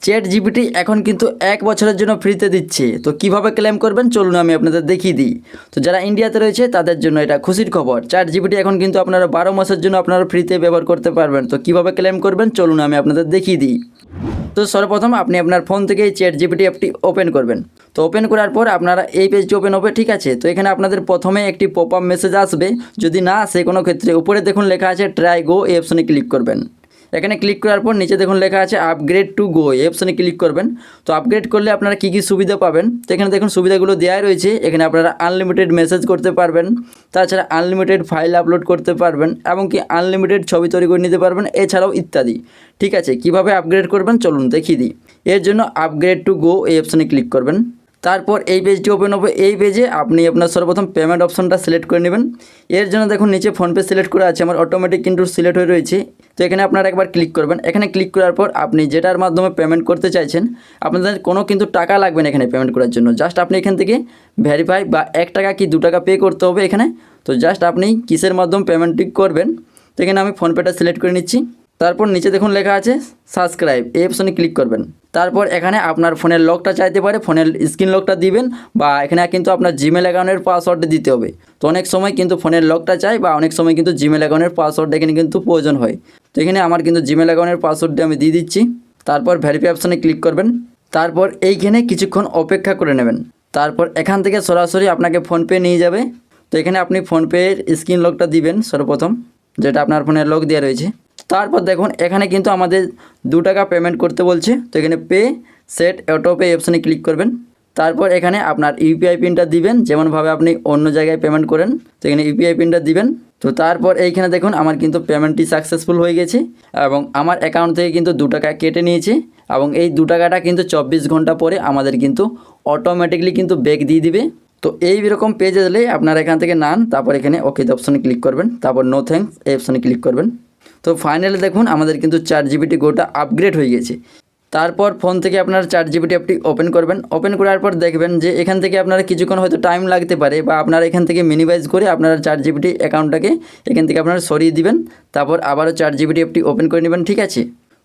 Chat GPT এখন কিন্তু 1 বছরের জন্য ফ্রিতে দিচ্ছে। তো কিভাবে ক্লেম করবেন চলুন আমি আপনাদের দেখিয়ে দিই। তো যারা ইন্ডিয়াতে রয়েছে তাদের জন্য এটা খুশির খবর। চ্যাট জিপিটি এখন কিন্তু আপনারা 12 মাসের জন্য আপনারা ফ্রিতে ব্যবহার করতে পারবেন। তো কিভাবে ক্লেম করবেন চলুন আমি আপনাদের দেখিয়ে দিই। তো সর্বপ্রথম আপনি আপনার ফোন থেকে এই চ্যাট জিপিটি অ্যাপটি ওপেন করবেন। তো ওপেন করার পর আপনারা এই পেজটি ওপেন হবে, ঠিক আছে। তো এখানে আপনাদের প্রথমে একটি পপ আপ মেসেজ আসবে। যদি না আসে কোনো ক্ষেত্রে উপরে দেখুন লেখা আছে ট্রাই গো, এই অপশনে ক্লিক করবেন। এখানে ক্লিক করার পর নিচে দেখুন লেখা আছে আপগ্রেড টু গো, এই অপশনে ক্লিক করবেন। তো আপগ্রেড করলে আপনারা কী কী সুবিধা পাবেন, তো এখানে দেখুন সুবিধাগুলো দেওয়াই রয়েছে। এখানে আপনারা আনলিমিটেড মেসেজ করতে পারবেন, তাছাড়া আনলিমিটেড ফাইল আপলোড করতে পারবেন, এবং কি আনলিমিটেড ছবি তৈরি করে নিতে পারবেন, এছাড়াও ইত্যাদি। ঠিক আছে, কিভাবে আপগ্রেড করবেন চলুন দেখিয়ে দিই। এর জন্য আপগ্রেড টু গো এই অপশনে ক্লিক করবেন। তারপর এই পেজটি ওপেন হবে। এই পেজে আপনি আপনার সর্বপ্রথম পেমেন্ট অপশনটা সিলেক্ট করে নেবেন। এর জন্য দেখুন নিচে ফোনপে সিলেক্ট করা আছে, আমার অটোমেটিক কিন্তু সিলেক্ট হয়ে রয়েছে। তো এখানে আপনারা একবার ক্লিক করবেন। এখানে ক্লিক করার পর আপনি যেটার মাধ্যমে পেমেন্ট করতে চাইছেন, আপনাদের কোনো কিন্তু টাকা লাগবে না এখানে পেমেন্ট করার জন্য। জাস্ট আপনি এখান থেকে ভেরিফাই বা 1 টাকা কি 2 টাকা পে করতে হবে এখানে। তো জাস্ট আপনি কিসের মাধ্যমে পেমেন্টটি করবেন, তো এখানে আমি ফোনপেটা সিলেক্ট করে নিচ্ছি। তারপর নিচে দেখুন লেখা আছে সাবস্ক্রাইব, এই অপশনে ক্লিক করবেন। তারপর এখানে আপনার ফোনের লকটা চাইতে পারে, ফোনের স্ক্রিন লকটা দিবেন, বা এখানে কিন্তু আপনার জিমেল অ্যাকাউন্টের পাসওয়ার্ড দিতে হবে। তো অনেক সময় কিন্তু ফোনের লকটা চাই, বা অনেক সময় কিন্তু জিমেল অ্যাকাউন্টের পাসওয়ার্ড এখানে কিন্তু প্রয়োজন হয়। তো এখানে আমার কিন্তু জিমেল অ্যাকাউন্টের পাসওয়ার্ডটি আমি দিয়ে দিচ্ছি। তারপর ভেরিফাই অপশনে ক্লিক করবেন। তারপর এইখানে কিছুক্ষণ অপেক্ষা করে নেবেন। তারপর এখান থেকে সরাসরি আপনাকে ফোনপে নিয়ে যাবে। তো এখানে আপনি ফোনপের স্ক্রিন লকটা দিবেন সর্বপ্রথম, যেটা আপনার ফোনের লক দেওয়া রয়েছে। তারপর দেখুন এখানে কিন্তু আমাদের 2 টাকা পেমেন্ট করতে বলছে। তো এখানে পে সেট অটো পে অপশানে ক্লিক করবেন। তারপর এখানে আপনার ইউপিআই পিনটা দিবেন, যেমনভাবে আপনি অন্য জায়গায় পেমেন্ট করেন। তো এখানে ইউপিআই পিনটা দিবেন। তো তারপর এইখানে দেখুন আমার কিন্তু পেমেন্টটি সাকসেসফুল হয়ে গেছে, এবং আমার অ্যাকাউন্ট থেকে কিন্তু 2 টাকা কেটে নিয়েছে, এবং এই 2 টাকাটা কিন্তু 24 ঘন্টা পরে আমাদের কিন্তু অটোমেটিকলি কিন্তু ব্যাক দিয়ে দিবে। তো এইরকম পেজ এলে আপনারা এখান থেকে নান, তারপর এখানে ওকে অপশানে ক্লিক করবেন, তারপর নো থ্যাঙ্কস এই অপশানে ক্লিক করবেন। তো ফাইনালি দেখুন আমাদের কিন্তু চ্যাট জিপিটি গোটা আপগ্রেড হয়ে গেছে। তারপর ফোন থেকে আপনারা চ্যাট জিপিটি অ্যাপটি ওপেন করবেন। ওপেন করার পর দেখবেন যে এখান থেকে আপনারা কিছুক্ষণ হয়তো টাইম লাগতে পারে, বা আপনারা এখান থেকে মিনিমাইজ করে আপনারা চ্যাট জিপিটি অ্যাকাউন্টটাকে এখান থেকে আপনারা সরিয়ে দিবেন। তারপর আবারও চ্যাট জিপিটি অ্যাপটি ওপেন করে নেবেন, ঠিক আছে।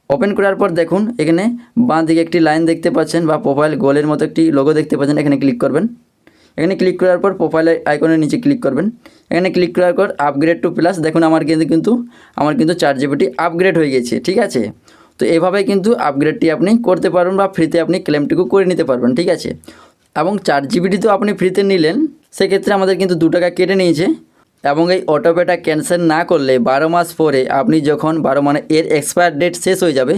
ওপেন করার পর দেখুন এখানে বাঁ দিকে একটি লাইন দেখতে পাচ্ছেন, বা প্রোফাইল গোলের মতো একটি লোগো দেখতে পাচ্ছেন, এখানে ক্লিক করবেন। এখানে ক্লিক করার পর প্রোফাইল আইকনের নিচে ক্লিক করবেন। এখানে ক্লিক করার পর আপগ্রেড টু প্লাস, দেখুন আমার কিন্তু চ্যাট জিপিটি আপগ্রেড হয়ে গেছে, ঠিক আছে। তো এভাবেই কিন্তু আপগ্রেডটি আপনি করতে পারবেন, বা ফ্রিতে আপনি ক্লেমটুকু করে নিতে পারবেন, ঠিক আছে। এবং চ্যাট জিপিটি তো আপনি ফ্রিতে নিলেন, সেক্ষেত্রে আমাদের কিন্তু 2 টাকা কেটে নিয়েছে। এবং এই অটোপেটা ক্যান্সেল না করলে 12 মাস পরে আপনি যখন 12 মানে এর এক্সপায়ার ডেট শেষ হয়ে যাবে,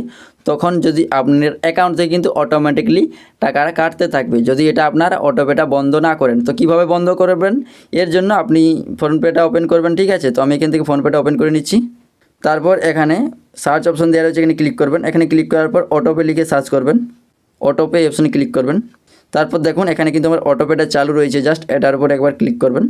তখন যদি আপনার অ্যাকাউন্ট থেকে কিন্তু অটোমেটিকলি টাকাটা কাটতে থাকবে, যদি এটা আপনার অটোপেটা বন্ধ না করেন। তো কিভাবে বন্ধ করবেন, এর জন্য আপনি ফোনপেটা ওপেন করবেন, ঠিক আছে। তো আমি এখান থেকে ফোনপেটা ওপেন করে নিচ্ছি। তারপর এখানে সার্চ অপশন দেওয়া রয়েছে, এখানে ক্লিক করবেন। এখানে ক্লিক করার পর অটোপে লিখে সার্চ করবেন, অটোপে অপশনে ক্লিক করবেন। তারপর দেখুন এখানে কিন্তু আমার অটোপেটা চালু রয়েছে, জাস্ট এটার উপর একবার ক্লিক করবেন।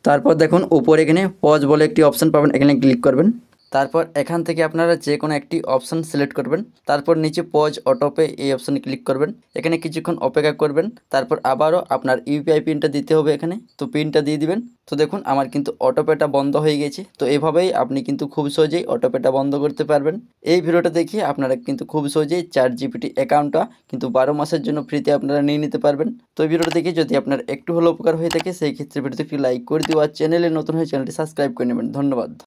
তারপর দেখুন উপরে এখানে পজ বলে একটি অপশান পাবেন, এখানে ক্লিক করবেন। তারপর এখান থেকে আপনারা যে কোনো একটি অপশান সিলেক্ট করবেন। তারপর নিচে পজ অটোপে এই অপশানে ক্লিক করবেন। এখানে কিছুক্ষণ অপেক্ষা করবেন। তারপর আবারও আপনার ইউপিআই পিনটা দিতে হবে এখানে, তো পিনটা দিয়ে দিবেন। তো দেখুন আমার কিন্তু অটোপেটা বন্ধ হয়ে গেছে। তো এভাবেই আপনি কিন্তু খুব সহজেই অটোপেটা বন্ধ করতে পারবেন। এই ভিডিওটা দেখিয়ে আপনারা কিন্তু খুব সহজেই চ্যাট জিপিটি অ্যাকাউন্টটা কিন্তু 12 মাসের জন্য ফ্রিতে আপনারা নিয়ে নিতে পারবেন। তো এই ভিডিওটা দেখে যদি আপনার একটু হলেও উপকার হয়ে থাকে, সেই ক্ষেত্রে ভিডিওতে একটি লাইক করে দিও, আর চ্যানেলে নতুন হয়ে চ্যানেলটি সাবস্ক্রাইব করে নেবেন। ধন্যবাদ।